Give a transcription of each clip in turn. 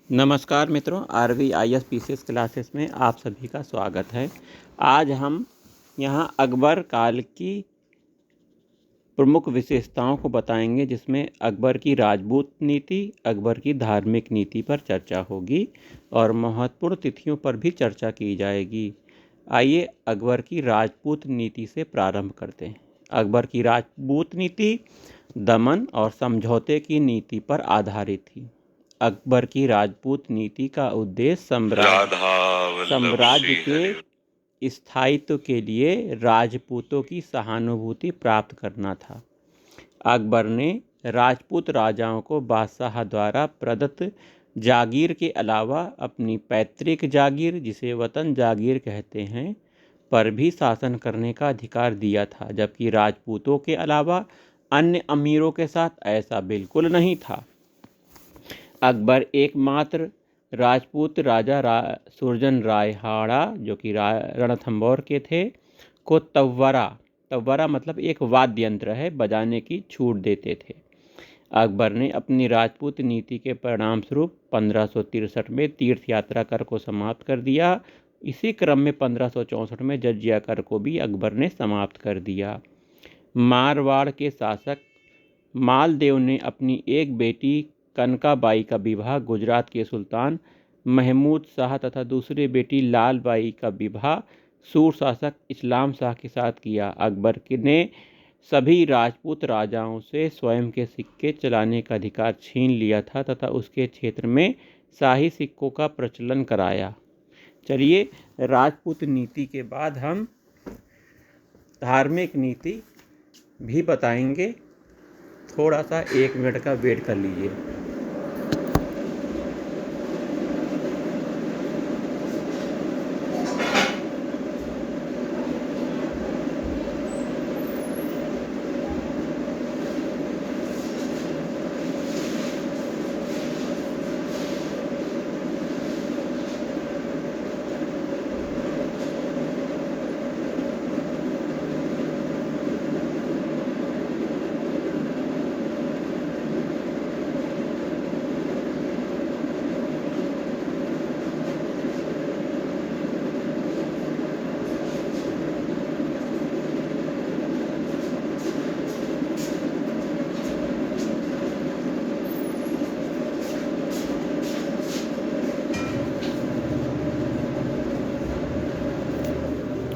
नमस्कार मित्रों, RV IAS PCS classes में आप सभी का स्वागत है। आज हम यहाँ अकबर काल की प्रमुख विशेषताओं को बताएंगे, जिसमें अकबर की राजपूत नीति, अकबर की धार्मिक नीति पर चर्चा होगी और महत्वपूर्ण तिथियों पर भी चर्चा की जाएगी। आइए अकबर की राजपूत नीति से प्रारंभ करते हैं। अकबर की राजपूत नीति दमन और समझौते की नीति पर आधारित थी। अकबर की राजपूत नीति का उद्देश्य साम्राज्य के स्थायित्व के लिए राजपूतों की सहानुभूति प्राप्त करना था। अकबर ने राजपूत राजाओं को बादशाह द्वारा प्रदत्त जागीर के अलावा अपनी पैतृक जागीर, जिसे वतन जागीर कहते हैं, पर भी शासन करने का अधिकार दिया था, जबकि राजपूतों के अलावा अन्य अमीरों के साथ ऐसा बिल्कुल नहीं था। अकबर एकमात्र राजपूत राजा सुरजन राय हाड़ा, जो कि रणथंभौर के थे, को तव्वरा मतलब एक वाद्य यंत्र है, बजाने की छूट देते थे। अकबर ने अपनी राजपूत नीति के परिणाम स्वरूप 1563 में तीर्थ यात्रा कर को समाप्त कर दिया। इसी क्रम में 1564 में जजिया कर को भी अकबर ने समाप्त कर दिया। मारवाड़ के शासक मालदेव ने अपनी एक बेटी कनकाबाई का विवाह गुजरात के सुल्तान महमूद शाह तथा दूसरी बेटी लाल बाई का विवाह सूर शासक इस्लाम शाह के साथ किया। अकबर ने सभी राजपूत राजाओं से स्वयं के सिक्के चलाने का अधिकार छीन लिया था तथा उसके क्षेत्र में शाही सिक्कों का प्रचलन कराया। चलिए, राजपूत नीति के बाद हम धार्मिक नीति भी बताएंगे। थोड़ा सा 1 मिनट का वेट कर लीजिए।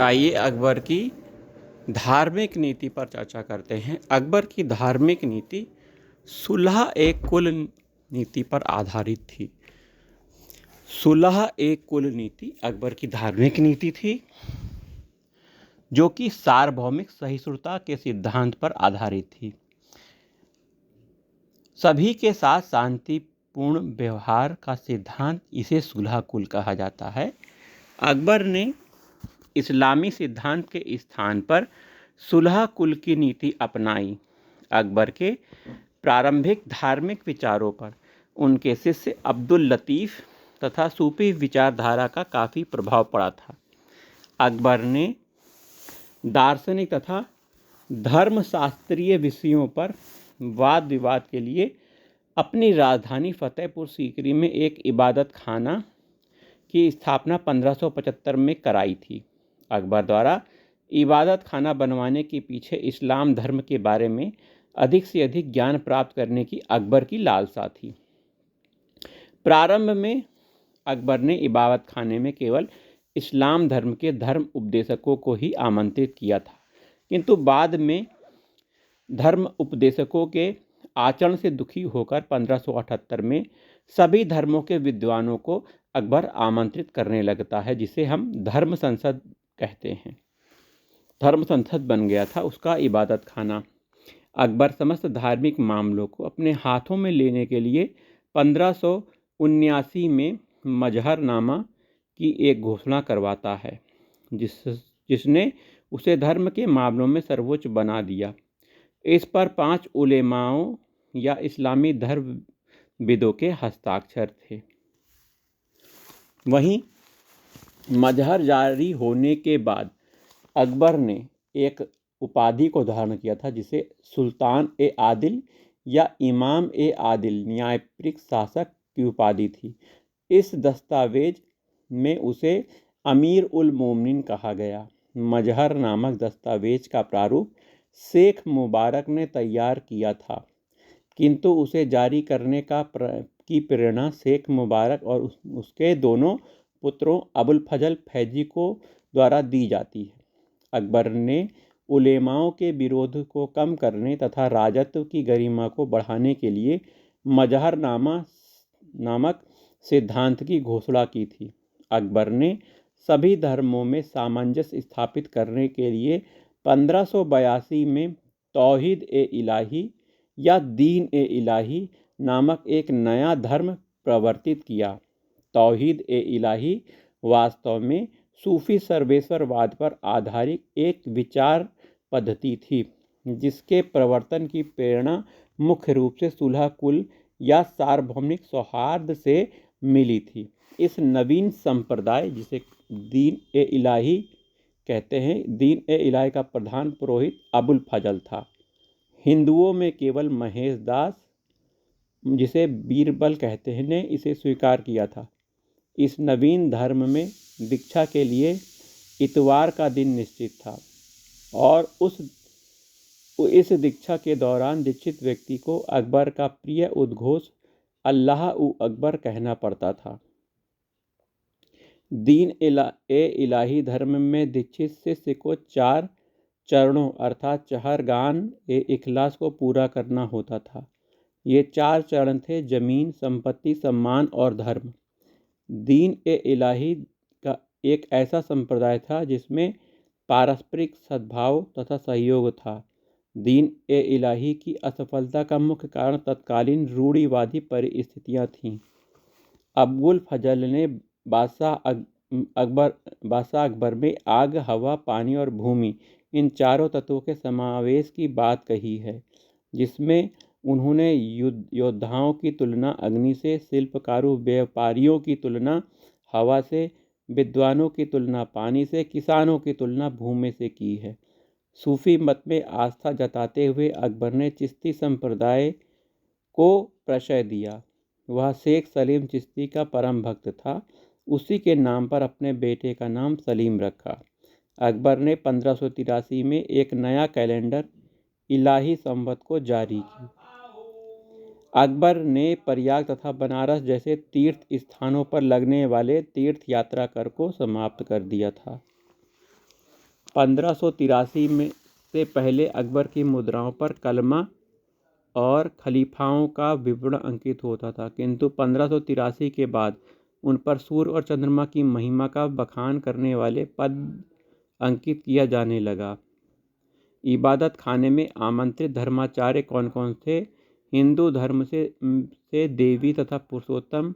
आइए अकबर की धार्मिक नीति पर चर्चा करते हैं। अकबर की धार्मिक नीति सुलह एक कुल नीति पर आधारित थी। सुलह एक कुल नीति अकबर की धार्मिक नीति थी, जो कि सार्वभौमिक सहिष्णुता के सिद्धांत पर आधारित थी। सभी के साथ शांतिपूर्ण व्यवहार का सिद्धांत, इसे सुलह कुल कहा जाता है। अकबर ने इस्लामी सिद्धांत के स्थान पर सुलह कुल की नीति अपनाई। अकबर के प्रारंभिक धार्मिक विचारों पर उनके शिष्य अब्दुल लतीफ़ तथा सूफी विचारधारा का काफ़ी प्रभाव पड़ा था। अकबर ने दार्शनिक तथा धर्मशास्त्रीय विषयों पर वाद विवाद के लिए अपनी राजधानी फतेहपुर सीकरी में एक इबादत खाना की स्थापना 1575 में कराई थी। अकबर द्वारा इबादत खाना बनवाने के पीछे इस्लाम धर्म के बारे में अधिक से अधिक ज्ञान प्राप्त करने की अकबर की लालसा थी। प्रारंभ में अकबर ने इबादत खाने में केवल इस्लाम धर्म के धर्म उपदेशकों को ही आमंत्रित किया था, किंतु बाद में धर्म उपदेशकों के आचरण से दुखी होकर 1578 में सभी धर्मों के विद्वानों को अकबर आमंत्रित करने लगता है, जिसे हम धर्म संसद कहते हैं। धर्म संसद बन गया था उसका इबादत खाना। अकबर समस्त धार्मिक मामलों को अपने हाथों में लेने के लिए 1579 में मजहरनामा की एक घोषणा करवाता है, जिसने उसे धर्म के मामलों में सर्वोच्च बना दिया। इस पर 5 उलेमाओं या इस्लामी धर्मविदों के हस्ताक्षर थे। वहीं मजहर जारी होने के बाद अकबर ने एक उपाधि को धारण किया था, जिसे सुल्तान ए आदिल या इमाम ए आदिल, न्यायप्रिक शासक की उपाधि थी। इस दस्तावेज में उसे अमीर उल मोमिनीन कहा गया। मजहर नामक दस्तावेज का प्रारूप शेख मुबारक ने तैयार किया था, किंतु उसे जारी करने की प्रेरणा शेख मुबारक और उसके दोनों पुत्रों अबुल फजल फैजी को द्वारा दी जाती है। अकबर ने उलेमाओं के विरोध को कम करने तथा राजत्व की गरिमा को बढ़ाने के लिए मजहर नामक सिद्धांत की घोषणा की थी। अकबर ने सभी धर्मों में सामंजस्य स्थापित करने के लिए 1582 में तौहीद ए इलाही या दीन ए इलाही नामक एक नया धर्म प्रवर्तित किया। तौहीद ए इलाही वास्तव में सूफी सर्वेश्वरवाद पर आधारित एक विचार पद्धति थी, जिसके प्रवर्तन की प्रेरणा मुख्य रूप से सुलह कुल या सार्वभौमिक सौहार्द से मिली थी। इस नवीन संप्रदाय, जिसे दीन ए इलाही कहते हैं, दीन ए इलाही का प्रधान पुरोहित अबुल फजल था। हिंदुओं में केवल महेश दास, जिसे बीरबल कहते हैं, ने इसे स्वीकार किया था। इस नवीन धर्म में दीक्षा के लिए इतवार का दिन निश्चित था और इस दीक्षा के दौरान दीक्षित व्यक्ति को अकबर का प्रिय उद्घोष अल्लाह अकबर कहना पड़ता था। दीन ए इलाही धर्म में दीक्षित शिष्य को 4 चरणों अर्थात चहरगान ए इखलास को पूरा करना होता था। ये 4 चरण थे: जमीन, संपत्ति, सम्मान और धर्म। दीन ए इलाही का एक ऐसा संप्रदाय था जिसमें पारस्परिक सद्भाव तथा सहयोग था। दीन ए इलाही की असफलता का मुख्य कारण तत्कालीन रूढ़िवादी परिस्थितियां थीं। अबुल फजल ने बादशाह अकबर में आग, हवा, पानी और भूमि, इन चारों तत्वों के समावेश की बात कही है, जिसमें उन्होंने योद्धाओं की तुलना अग्नि से, शिल्पकारों व्यापारियों की तुलना हवा से, विद्वानों की तुलना पानी से, किसानों की तुलना भूमि से की है। सूफी मत में आस्था जताते हुए अकबर ने चिश्ती संप्रदाय को प्रश्रय दिया। वह शेख सलीम चिश्ती का परम भक्त था। उसी के नाम पर अपने बेटे का नाम सलीम रखा। अकबर ने 1583 में एक नया कैलेंडर इलाही संवत को जारी किया। अकबर ने प्रयाग तथा बनारस जैसे तीर्थ स्थानों पर लगने वाले तीर्थ यात्रा कर को समाप्त कर दिया था। 1583 में से पहले अकबर की मुद्राओं पर कलमा और खलीफाओं का विवरण अंकित होता था, किंतु 1583 के बाद उन पर सूर्य और चंद्रमा की महिमा का बखान करने वाले पद अंकित किया जाने लगा। इबादत खाने में आमंत्रित धर्माचार्य कौन कौन थे? हिंदू धर्म से देवी तथा पुरुषोत्तम,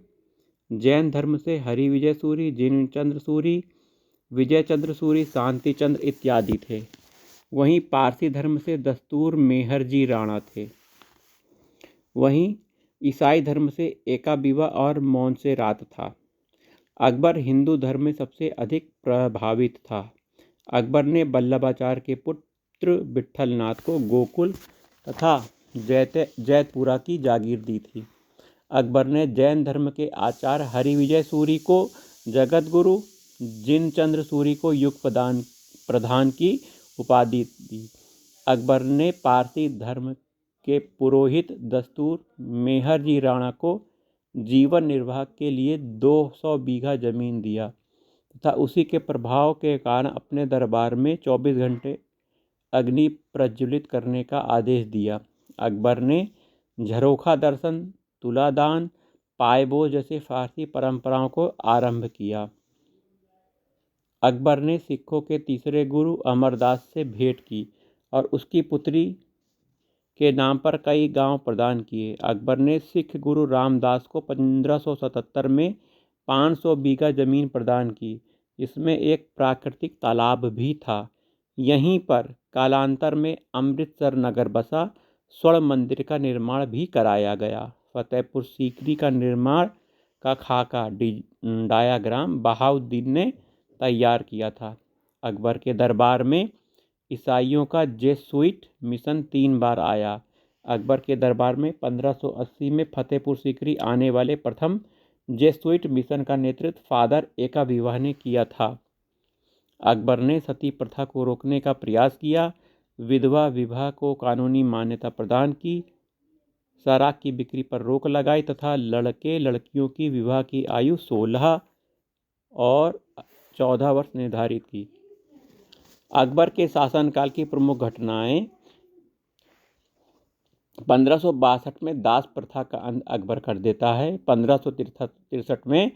जैन धर्म से हरि विजय सूरी, जिनचंद्र सूरी, विजय चंद्र सूरी, शांति चंद्र इत्यादि थे। वहीं पारसी धर्म से दस्तूर मेहरजी राणा थे। वहीं ईसाई धर्म से एका बीवा और मौन से रात था। अकबर हिंदू धर्म में सबसे अधिक प्रभावित था। अकबर ने वल्लभाचार्य के पुत्र विट्ठलनाथ को गोकुल तथा जैतपुरा की जागीर दी थी। अकबर ने जैन धर्म के आचार्य हरि विजय सूरी को जगत गुरु, जिनचंद्र सूरी को युग प्रधान की उपाधि दी। अकबर ने पारसी धर्म के पुरोहित दस्तूर मेहरजी राणा को जीवन निर्वाह के लिए 200 बीघा जमीन दिया तथा उसी के प्रभाव के कारण अपने दरबार में 24 घंटे अग्नि प्रज्वलित करने का आदेश दिया। अकबर ने झरोखा दर्शन, तुलादान, पायबोझ जैसे फारसी परंपराओं को आरंभ किया। अकबर ने सिखों के तीसरे गुरु अमरदास से भेंट की और उसकी पुत्री के नाम पर कई गांव प्रदान किए। अकबर ने सिख गुरु रामदास को 1577 में 500 बीघा जमीन प्रदान की, जिसमें एक प्राकृतिक तालाब भी था। यहीं पर कालांतर में अमृतसर नगर बसा। स्वर्ण मंदिर का निर्माण भी कराया गया। फतेहपुर सीकरी का निर्माण का खाका डायाग्राम बहाउद्दीन ने तैयार किया था। अकबर के दरबार में ईसाइयों का जेसुइट मिशन 3 बार आया। अकबर के दरबार में 1580 में फतेहपुर सीकरी आने वाले प्रथम जेसुइट मिशन का नेतृत्व फादर एका विवाह ने किया था। अकबर ने सती प्रथा को रोकने का प्रयास किया, विधवा विवाह को कानूनी मान्यता प्रदान की, शराब की बिक्री पर रोक लगाई तथा लड़के लड़कियों की विवाह की आयु 16 और 14 वर्ष निर्धारित की। अकबर के शासनकाल की प्रमुख घटनाएं: 1562 में दास प्रथा का अंत अकबर कर देता है। 1563 में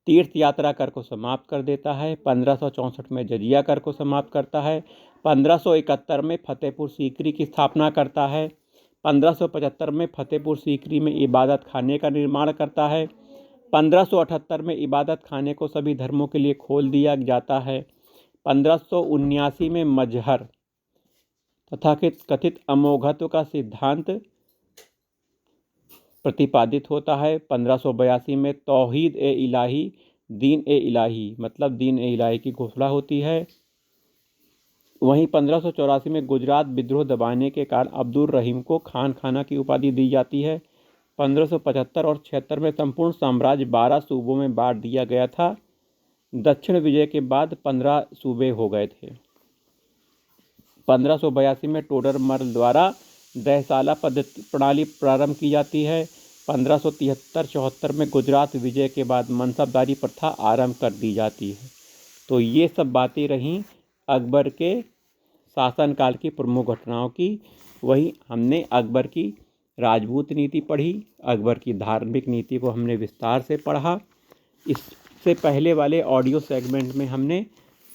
तीर्थ यात्रा कर को समाप्त कर देता है। 1564 में जजिया कर को समाप्त करता है। 1571 में फतेहपुर सीकरी की स्थापना करता है। 1575 में फतेहपुर सीकरी में इबादत खाने का निर्माण करता है। 1578 में इबादत खाने को सभी धर्मों के लिए खोल दिया जाता है। 1579 में मजहर तथा कथित अमोघत्व का सिद्धांत प्रतिपादित होता है। 1582 में तौहीद ए इलाही, दीन ए इलाही मतलब दीन ए इलाही की घोषणा होती है। वहीं 1584 में गुजरात विद्रोह दबाने के कारण अब्दुल रहीम को खान खाना की उपाधि दी जाती है। 1575 और 76 में संपूर्ण साम्राज्य 12 सूबों में बांट दिया गया था। दक्षिण विजय के बाद 15 सूबे हो गए थे। 1582 में टोडरमल द्वारा दहसाला प्रणाली प्रारंभ की जाती है। 1573-74 में गुजरात विजय के बाद मनसबदारी प्रथा आरंभ कर दी जाती है। तो ये सब बातें रहीं अकबर के शासनकाल की प्रमुख घटनाओं की। वहीं हमने अकबर की राजपूत नीति पढ़ी, अकबर की धार्मिक नीति को हमने विस्तार से पढ़ा। इससे पहले वाले ऑडियो सेगमेंट में हमने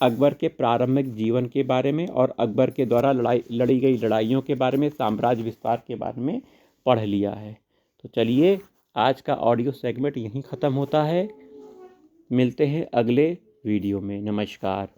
अकबर के प्रारंभिक जीवन के बारे में और अकबर के द्वारा लड़ी गई लड़ाइयों के बारे में, साम्राज्य विस्तार के बारे में पढ़ लिया है। तो चलिए आज का ऑडियो सेगमेंट यहीं ख़त्म होता है। मिलते हैं अगले वीडियो में। नमस्कार।